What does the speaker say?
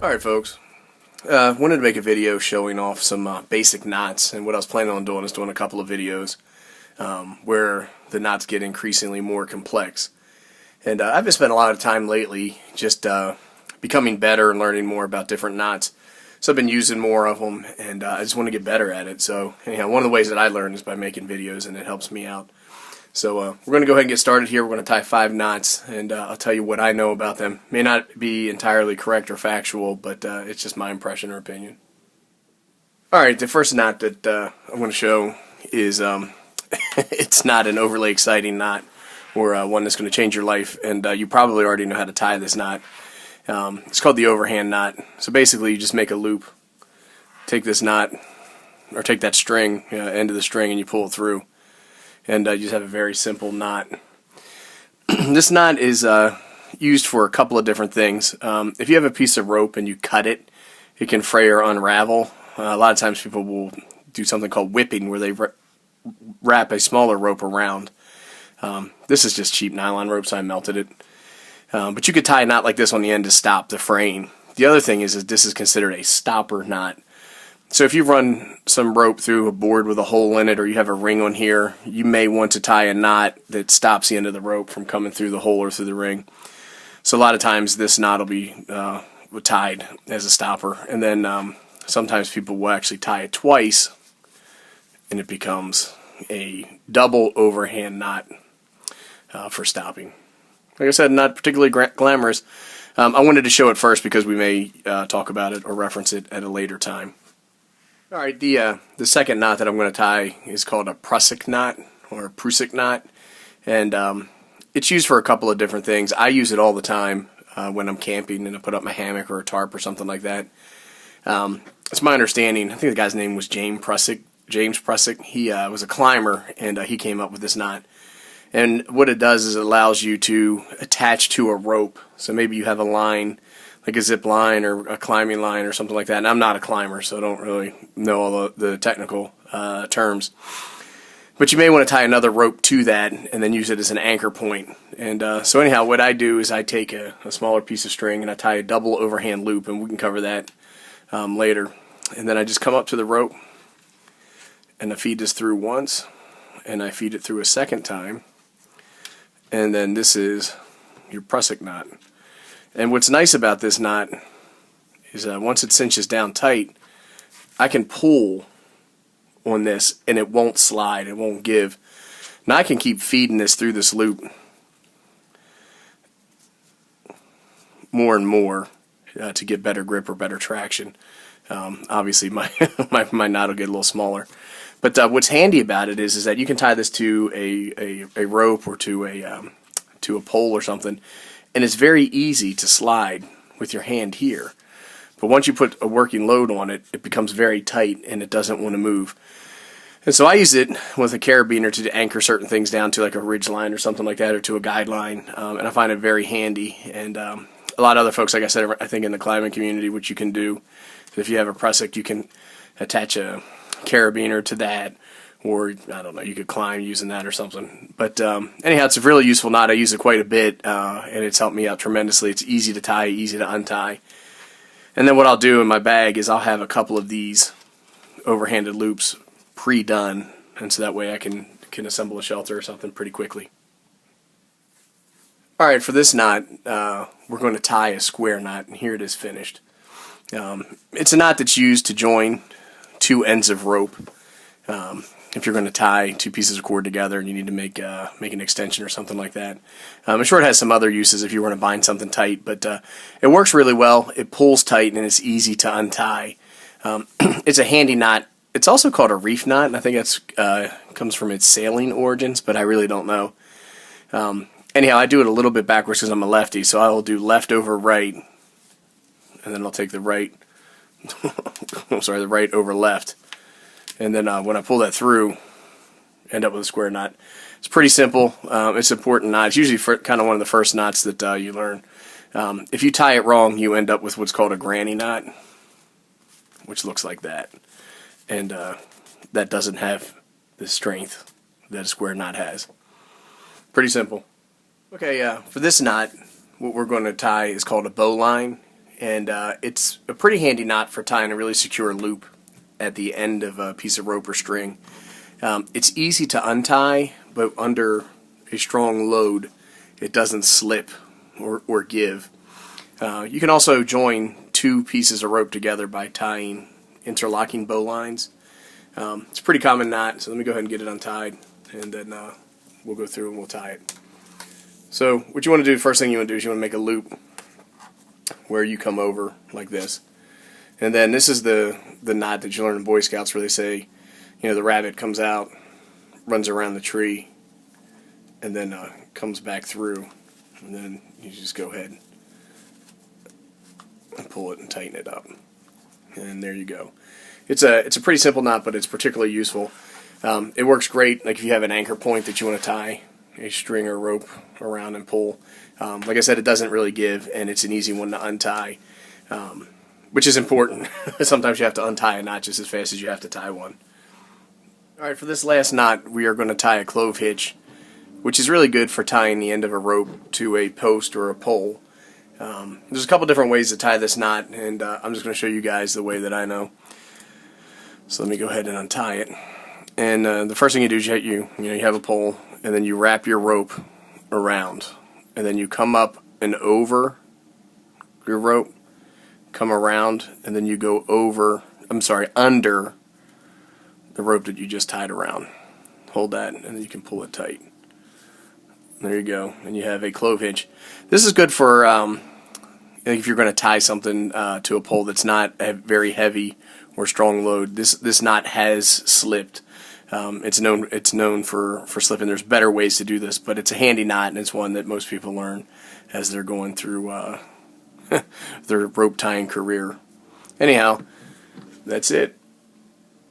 Alright folks, wanted to make a video showing off some basic knots, and what I was planning on doing is doing a couple of videos where the knots get increasingly more complex. And I've been spending a lot of time lately just becoming better and learning more about different knots. So I've been using more of them, and I just want to get better at it. So anyhow, one of the ways that I learn is by making videos, and it helps me out. So we're going to go ahead and get started here. We're going to tie 5 knots, and I'll tell you what I know about them. May not be entirely correct or factual, but it's just my impression or opinion. Alright, the first knot that I'm going to show is, it's not an overly exciting knot, or one that's going to change your life, and you probably already know how to tie this knot. It's called the overhand knot. So basically you just make a loop, take this knot, or take that string, end of the string, and you pull it through. And you just have a very simple knot. This knot is used for a couple of different things. If you have a piece of rope and you cut it, it can fray or unravel. A lot of times people will do something called whipping, where they wrap a smaller rope around. This is just cheap nylon rope, so I melted it. But you could tie a knot like this on the end to stop the fraying. The other thing is this is considered a stopper knot. So if you run some rope through a board with a hole in it, or you have a ring on here, you may want to tie a knot that stops the end of the rope from coming through the hole or through the ring. So a lot of times this knot will be tied as a stopper, and then sometimes people will actually tie it twice, and it becomes a double overhand knot for stopping. Like I said, not particularly glamorous. I wanted to show it first because we may talk about it or reference it at a later time. Alright, the second knot that I'm going to tie is called a prusik knot, or a prusik knot, and it's used for a couple of different things. I use it all the time when I'm camping and I put up my hammock or a tarp or something like that. It's my understanding, I think the guy's name was James Prusik. He was a climber, and he came up with this knot. And what it does is it allows you to attach to a rope. So maybe you have a line, like a zip line or a climbing line or something like that. And I'm not a climber, so I don't really know all the technical terms. But you may want to tie another rope to that and then use it as an anchor point. And so anyhow, what I do is I take a smaller piece of string and I tie a double overhand loop, and we can cover that later. And then I just come up to the rope and I feed this through once, and I feed it through a second time. And then this is your prusik knot. And what's nice about this knot is once it cinches down tight, I can pull on this and it won't slide, it won't give. Now I can keep feeding this through this loop more and more to get better grip or better traction. Obviously my knot will get a little smaller. But what's handy about it is that you can tie this to a rope or to a pole or something, and it's very easy to slide with your hand here. But once you put a working load on it, it becomes very tight and it doesn't want to move. And so I use it with a carabiner to anchor certain things down to like a ridge line or something like that, or to a guide line, and I find it very handy. And a lot of other folks, like I said, I think in the climbing community, what you can do, if you have a prusik, you can attach a carabiner to that, or I don't know, you could climb using that or something. But anyhow, it's a really useful knot. I use it quite a bit, and it's helped me out tremendously. It's easy to tie, easy to untie. And then what I'll do in my bag is I'll have a couple of these overhanded loops pre-done, and so that way I can assemble a shelter or something pretty quickly. Alright, for this knot, we're going to tie a square knot, and here it is finished. It's a knot that's used to join 2 ends of rope. If you're going to tie 2 pieces of cord together and you need to make an extension or something like that. I'm sure it has some other uses if you want to bind something tight, but it works really well. It pulls tight and it's easy to untie. It's a handy knot. It's also called a reef knot, and I think that's comes from its sailing origins, but I really don't know. Anyhow, I do it a little bit backwards because I'm a lefty, so I will do left over right, and then I'll take the right. I'm sorry, the right over left. And then when I pull that through, end up with a square knot. It's pretty simple. It's an important knot. It's usually kind of one of the first knots that you learn. If you tie it wrong, you end up with what's called a granny knot, which looks like that. And that doesn't have the strength that a square knot has. Pretty simple. Okay, for this knot, what we're going to tie is called a bowline. and it's a pretty handy knot for tying a really secure loop at the end of a piece of rope or string. It's easy to untie, but under a strong load it doesn't slip or give. You can also join two pieces of rope together by tying interlocking bowlines. It's a pretty common knot, so let me go ahead and get it untied, and then we'll go through and we'll tie it. So what you want to do, first thing you want to do is you want to make a loop where you come over like this. And then this is the knot that you learn in Boy Scouts, where they say, you know, the rabbit comes out, runs around the tree, and then comes back through. And then you just go ahead and pull it and tighten it up. And there you go. It's a pretty simple knot, but it's particularly useful. It works great like if you have an anchor point that you want to tie a string or rope around and pull. Like I said, it doesn't really give, and it's an easy one to untie, which is important. Sometimes you have to untie a knot just as fast as you have to tie one. Alright, for this last knot we are going to tie a clove hitch, which is really good for tying the end of a rope to a post or a pole. There's a couple different ways to tie this knot, and I'm just going to show you guys the way that I know. So let me go ahead and untie it. And the first thing you do is you have a pole, and then you wrap your rope around, and then you come up and over your rope, come around, and then you go under the rope that you just tied around. Hold that, and then you can pull it tight. There you go, and you have a clove hitch. This is good for if you're going to tie something to a pole that's not a very heavy or strong load. This knot has slipped. It's known for slipping. There's better ways to do this, but it's a handy knot, and it's one that most people learn as they're going through their rope tying career. Anyhow, that's it.